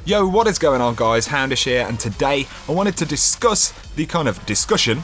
Yo, what is going on, guys? Houndish here, and today I wanted to discuss the conversation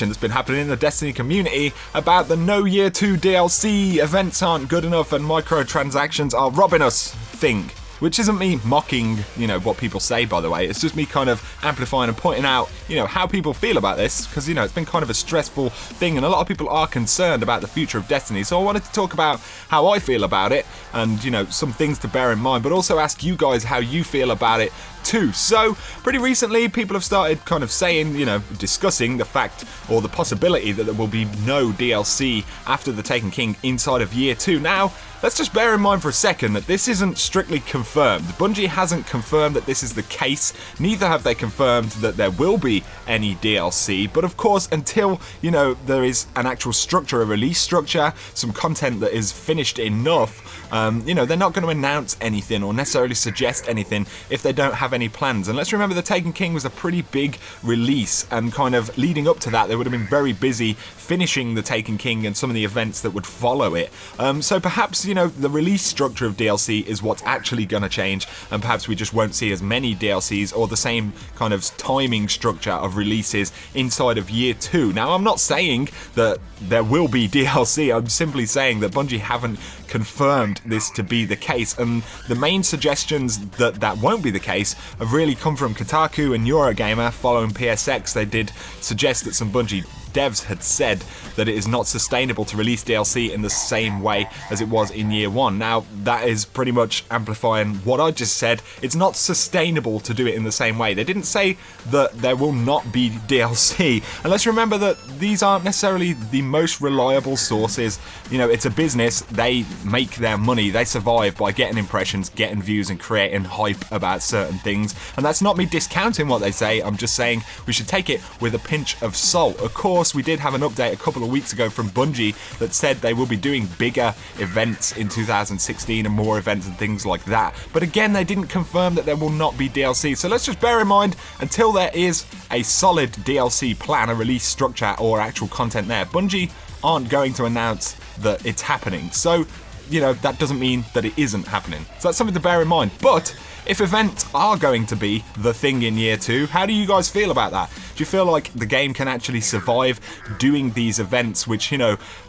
that's been happening in the Destiny community about the No Year 2 DLC, events aren't good enough and microtransactions are robbing us thing. Which isn't me mocking, what people say, by the way. It's just me kind of amplifying and pointing out, how people feel about this. Because, it's been kind of a stressful thing and a lot of people are concerned about the future of Destiny. So I wanted to talk about how I feel about it and, some things to bear in mind. But also ask you guys how you feel about it too. So, pretty recently, people have started kind of saying, discussing the fact or the possibility that there will be no DLC after the Taken King inside of Year 2. Now, let's just bear in mind for a second that this isn't strictly confirmed. Bungie hasn't confirmed that this is the case. Neither have they confirmed that there will be any DLC. But of course, until, there is an actual structure, a release structure, some content that is finished enough, they're not going to announce anything or necessarily suggest anything if they don't have any plans. And let's remember the Taken King was a pretty big release, and kind of leading up to that, they would have been very busy finishing the Taken King and some of the events that would follow it. So perhaps, the release structure of DLC is what's actually going to change, and perhaps we just won't see as many DLCs or the same kind of timing structure of releases inside of Year 2. Now, I'm not saying that there will be DLC, I'm simply saying that Bungie haven't confirmed this to be the case, and the main suggestions that won't be the case have really come from Kotaku and Eurogamer. Following PSX, they did suggest that some Bungie devs had said that it is not sustainable to release DLC in the same way as it was in Year 1. Now, that is pretty much amplifying what I just said. It's not sustainable to do it in the same way. They didn't say that there will not be DLC. And let's remember that these aren't necessarily the most reliable sources. It's a business. They make their money. They survive by getting impressions, getting views, and creating hype about certain things. And that's not me discounting what they say. I'm just saying we should take it with a pinch of salt. Of course, we did have an update a couple of weeks ago from Bungie that said they will be doing bigger events in 2016 and more events and things like that. But again, they didn't confirm that there will not be DLC. So let's just bear in mind, until there is a solid DLC plan, a release structure, or actual content there, Bungie aren't going to announce that it's happening. So, that doesn't mean that it isn't happening. So that's something to bear in mind. But if events are going to be the thing in Year 2, how do you guys feel about that? Do you feel like the game can actually survive doing these events, which,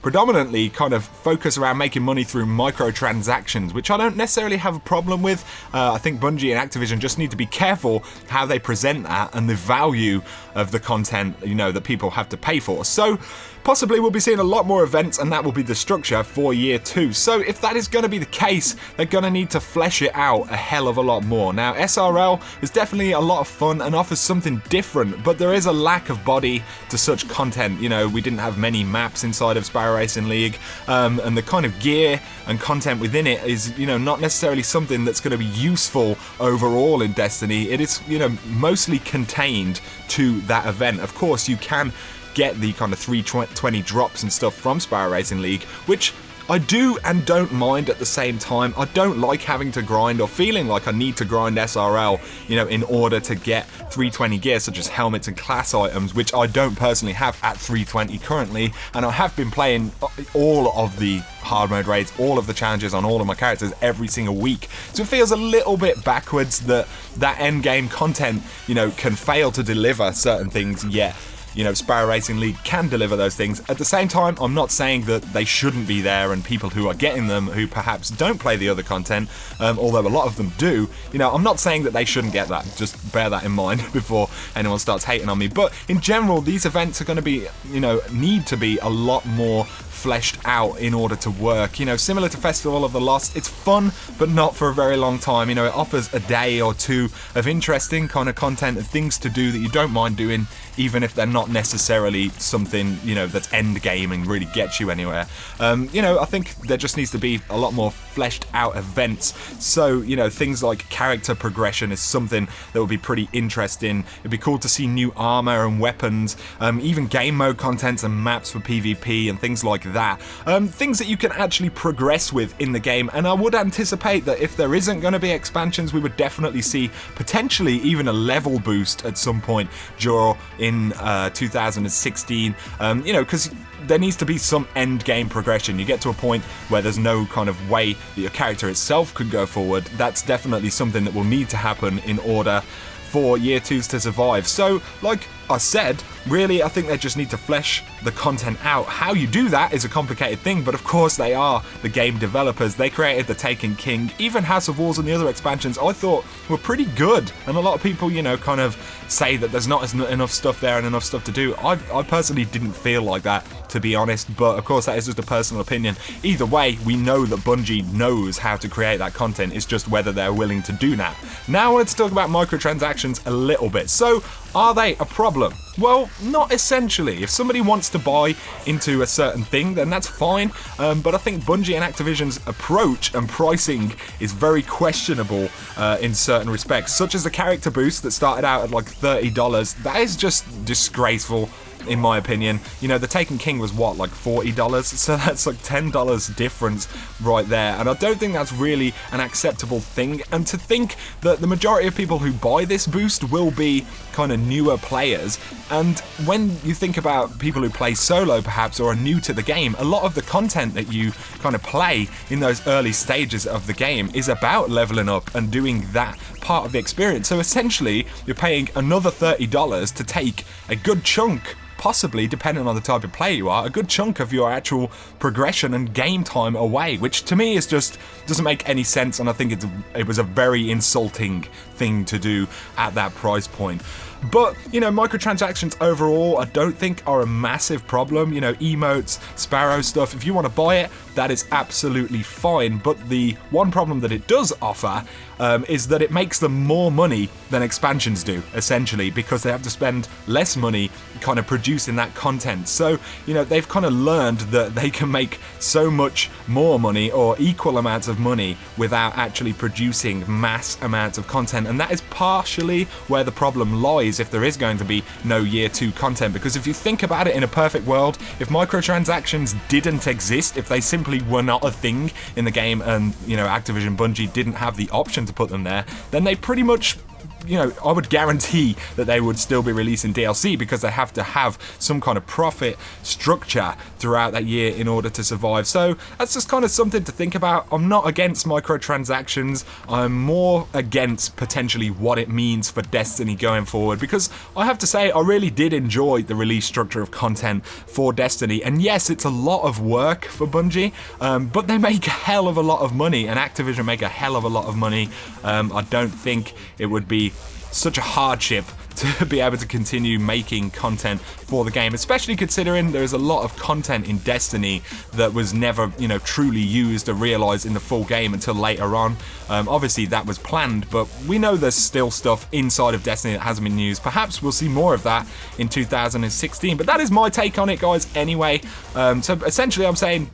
predominantly kind of focus around making money through microtransactions, which I don't necessarily have a problem with. I think Bungie and Activision just need to be careful how they present that and the value of the content, that people have to pay for. So, possibly we'll be seeing a lot more events, and that will be the structure for Year 2. So if that is going to be the case, they're going to need to flesh it out a hell of a lot more. Now, SRL is definitely a lot of fun and offers something different, but there is a lack of body to such content. We didn't have many maps inside of Sparrow Racing League, and the kind of gear and content within it is, not necessarily something that's going to be useful overall in Destiny. It is, mostly contained to that event. Of course, you can get the kind of 320 drops and stuff from Sparrow Racing League, which I do and don't mind at the same time. I don't like having to grind or feeling like I need to grind SRL, in order to get 320 gear, such as helmets and class items, which I don't personally have at 320 currently, and I have been playing all of the hard mode raids, all of the challenges on all of my characters every single week. So it feels a little bit backwards that end game content, can fail to deliver certain things yet. Sparrow Racing League can deliver those things. At the same time, I'm not saying that they shouldn't be there, and people who are getting them who perhaps don't play the other content, although a lot of them do, I'm not saying that they shouldn't get that. Just bear that in mind before anyone starts hating on me. But in general, these events are going to be, need to be a lot more fleshed out in order to work. Similar to Festival of the Lost, it's fun, but not for a very long time. It offers a day or two of interesting kind of content and things to do that you don't mind doing, even if they're not necessarily something, that's end game and really gets you anywhere. I think there just needs to be a lot more fleshed out events. So, things like character progression is something that would be pretty interesting. It'd be cool to see new armor and weapons, even game mode contents and maps for PvP and things like that. Things that you can actually progress with in the game, and I would anticipate that if there isn't going to be expansions, we would definitely see potentially even a level boost at some point in 2016, because there needs to be some end game progression. You get to a point where there's no kind of way that your character itself could go forward. That's definitely something that will need to happen in order for Year 2s to survive. So, like I said, really, I think they just need to flesh the content out. How you do that is a complicated thing, but of course they are the game developers. They created The Taken King. Even House of Wolves and the other expansions I thought were pretty good, and a lot of people, kind of say that there's not enough stuff there and enough stuff to do. I personally didn't feel like that, to be honest, but of course that is just a personal opinion. Either way, we know that Bungie knows how to create that content. It's just whether they're willing to do that. Now I wanted to talk about microtransactions a little bit. So, are they a problem? Well, not essentially. If somebody wants to buy into a certain thing, then that's fine. But I think Bungie and Activision's approach and pricing is very questionable in certain respects, such as the character boost that started out at like $30. That is just disgraceful, in my opinion. The Taken King was what, like $40? So that's like $10 difference right there. And I don't think that's really an acceptable thing. And to think that the majority of people who buy this boost will be kind of newer players. And when you think about people who play solo perhaps or are new to the game, a lot of the content that you kind of play in those early stages of the game is about leveling up and doing that part of the experience. So essentially, you're paying another $30 to take a good chunk, possibly, depending on the type of player you are, a good chunk of your actual progression and game time away, which to me is just doesn't make any sense, and I think it was a very insulting thing to do at that price point. But, microtransactions overall I don't think are a massive problem. Emotes, Sparrow stuff, if you want to buy it, that is absolutely fine. But the one problem that it does offer is that it makes them more money than expansions do, essentially, because they have to spend less money kind of producing that content. So, they've kind of learned that they can make so much more money or equal amounts of money without actually producing mass amounts of content. And that is partially where the problem lies if there is going to be no Year 2 content. Because if you think about it, in a perfect world, if microtransactions didn't exist, if they simply were not a thing in the game and, Activision Bungie didn't have the option to put them there, then they pretty much, I would guarantee that they would still be releasing DLC, because they have to have some kind of profit structure throughout that year in order to survive. So that's just kind of something to think about. I'm not against microtransactions. I'm more against potentially what it means for Destiny going forward, because I have to say I really did enjoy the release structure of content for Destiny. And yes, it's a lot of work for Bungie, but they make a hell of a lot of money, and Activision make a hell of a lot of money. I don't think it would be such a hardship to be able to continue making content for the game, especially considering there is a lot of content in Destiny that was never, truly used or realized in the full game until later on. Obviously that was planned, but we know there's still stuff inside of Destiny that hasn't been used. Perhaps we'll see more of that in 2016, but that is my take on it, guys, anyway. So essentially I'm saying,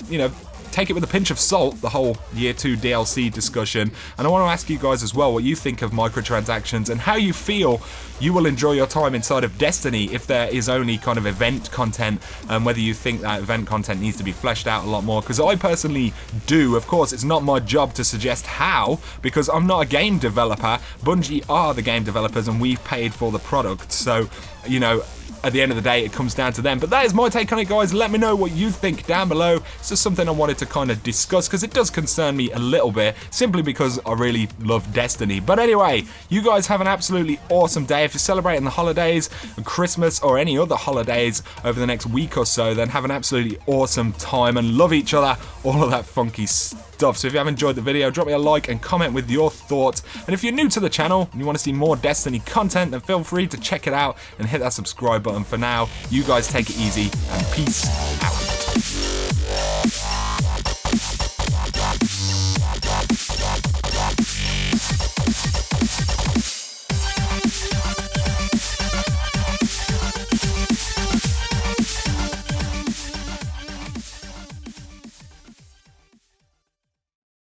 take it with a pinch of salt, the whole Year 2 DLC discussion. And I want to ask you guys as well what you think of microtransactions and how you feel you will enjoy your time inside of Destiny if there is only kind of event content, and whether you think that event content needs to be fleshed out a lot more, because I personally do. Of course, it's not my job to suggest how, because I'm not a game developer. Bungie are the game developers and we've paid for the product. So, at the end of the day, it comes down to them. But that is my take on it, guys. Let me know what you think down below. It's just something I wanted to kind of discuss, because it does concern me a little bit, simply because I really love Destiny. But anyway, you guys have an absolutely awesome day. If you're celebrating the holidays, Christmas, or any other holidays over the next week or so, then have an absolutely awesome time and love each other, all of that funky stuff. So if you have enjoyed the video, drop me a like and comment with your thoughts. And if you're new to the channel and you want to see more Destiny content, then feel free to check it out and hit that subscribe button. For now, you guys take it easy and peace out.